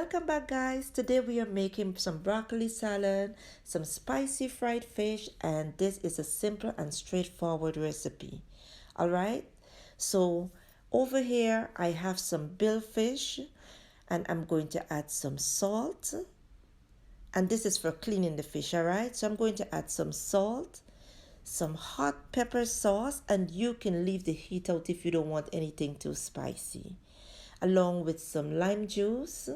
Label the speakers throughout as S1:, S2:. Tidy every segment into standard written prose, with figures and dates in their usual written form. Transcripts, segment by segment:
S1: Welcome back, guys. Today we are making some broccoli salad, some spicy fried fish, and this is a simple and straightforward recipe. Alright, so over here I have some bill fish and I'm going to add some salt, and this is for cleaning the fish. Alright, so I'm going to add some salt, some hot pepper sauce, and you can leave the heat out if you don't want anything too spicy, along with some lime juice.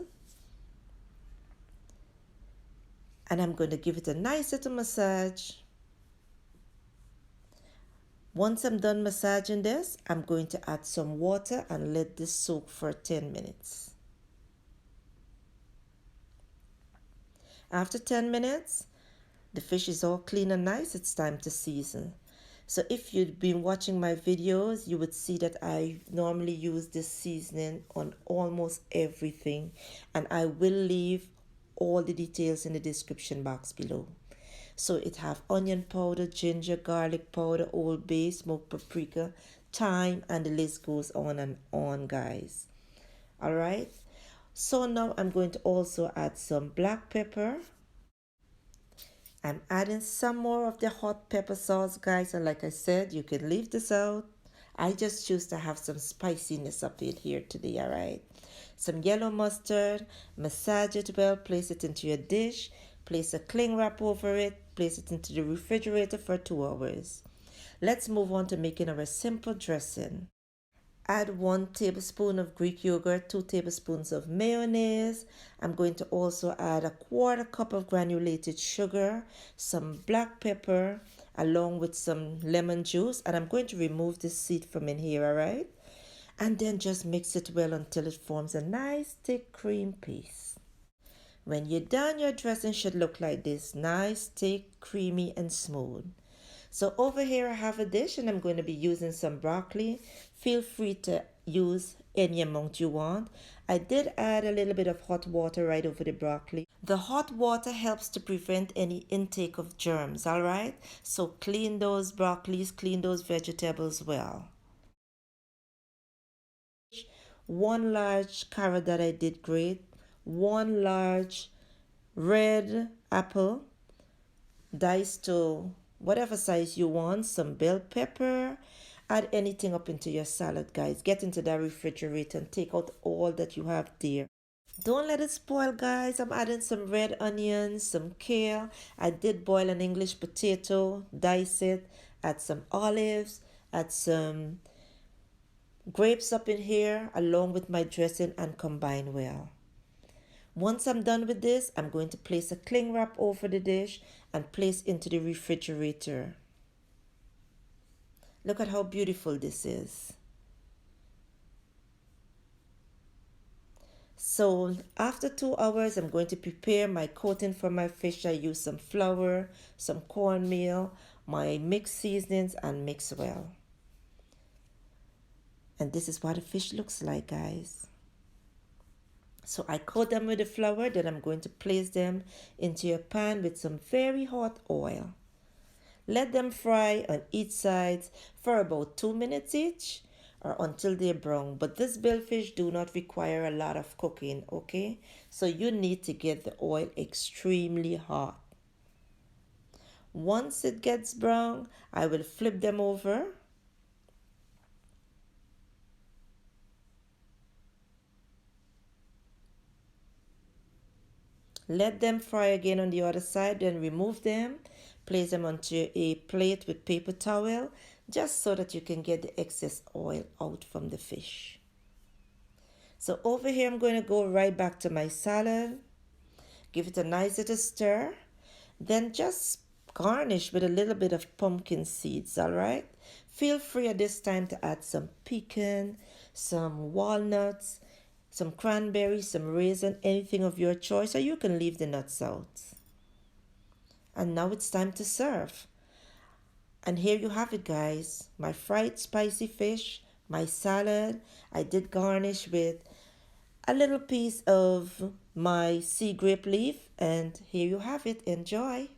S1: And I'm going to give it a nice little massage. Once I'm done massaging this, I'm going to add some water and let this soak for 10 minutes. After 10 minutes, the fish is all clean and nice. It's time to season. So if you've been watching my videos, you would see that I normally use this seasoning on almost everything, and I will leave all the details in the description box below. So it have onion powder, ginger, garlic powder, old bay, smoked paprika, thyme, and the list goes on and on, guys. Alright, so now I'm going to also add some black pepper. I'm adding some more of the hot pepper sauce, guys, and like I said, you can leave this out. I just choose to have some spiciness up in here today. Alright, some yellow mustard, massage it well, place it into your dish, place a cling wrap over it, place it into the refrigerator for 2 hours. Let's move on to making our simple dressing. Add 1 tablespoon of Greek yogurt, 2 tablespoons of mayonnaise. I'm going to also add a 1/4 cup of granulated sugar, some black pepper, along with some lemon juice, and I'm going to remove the seed from in here, alright? And then just mix it well until it forms a nice thick cream paste. When you're done, your dressing should look like this, nice, thick, creamy, and smooth. So over here I have a dish and I'm going to be using some broccoli. Feel free to use any amount you want. I did add a little bit of hot water right over the broccoli. The hot water helps to prevent any intake of germs, alright? So clean those broccolis, clean those vegetables well. 1 large carrot that I did grate, 1 large red apple, diced to whatever size you want, some bell pepper. Add anything up into your salad, guys. Get into that refrigerator and take out all that you have there. Don't let it spoil, guys. I'm adding some red onions, some kale. I did boil an English potato, dice it, add some olives, add some grapes up in here along with my dressing and combine well. Once I'm done with this, I'm going to place a cling wrap over the dish and place into the refrigerator. Look at how beautiful this is. So after 2 hours, I'm going to prepare my coating for my fish. I use some flour, some cornmeal, my mixed seasonings, and mix well. And this is what the fish looks like, guys. So I coat them with the flour, then I'm going to place them into a pan with some very hot oil. Let them fry on each side for about 2 minutes each or until they're brown. But this billfish do not require a lot of cooking, okay? So you need to get the oil extremely hot. Once it gets brown, I will flip them over. Let them fry again on the other side, then remove them. Place them onto a plate with paper towel, just so that you can get the excess oil out from the fish. So over here, I'm going to go right back to my salad. Give it a nice little stir. Then just garnish with a little bit of pumpkin seeds, alright? Feel free at this time to add some pecan, some walnuts, some cranberries, some raisin, anything of your choice, or you can leave the nuts out. And now it's time to serve. And here you have it, guys. My fried spicy fish, my salad. I did garnish with a little piece of my sea grape leaf. And here you have it. Enjoy.